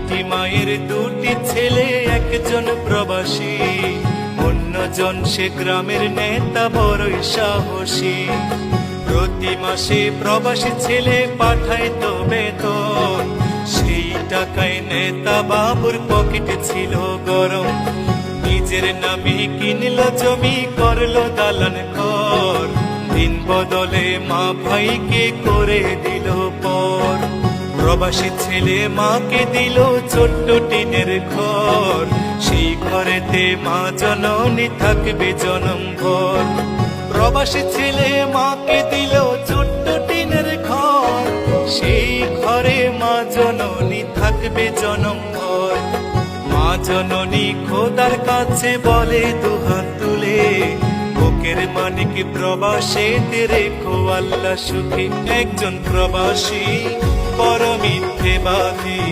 দুটি মায়ের দুটি ছেলে, একজন প্রবাসী, অন্যজন সে গ্রামের নেতা বড়ই সাহসী। প্রতি মাসে প্রবাসী ছেলে পাঠায় তো বেতন, সেই টাকায় নেতা বাবুর পকেটে ছিল গরম। নিজের নামে কিনলো জমি, করলো দালান ঘর, দিন বদলে মা ভাইকে করে দিল পর। প্রবাসী ছেলে মাকে দিল ছোট্ট টিনের ঘর, সেই ঘরেতে মা জননী থাকবে জনম ভর। প্রবাসী ছেলে মাকে দিল ছোট্ট টিনের ঘর, সেই ঘরে মা জননী থাকবে জনম ভর। মা জননী খোদার কাছে বলে দুহাত তুলে, বুকের মানিক প্রবাসীতে রেখো আল্লাহ সুখী। একজন প্রবাসী বড় মিথ্যেবাদী।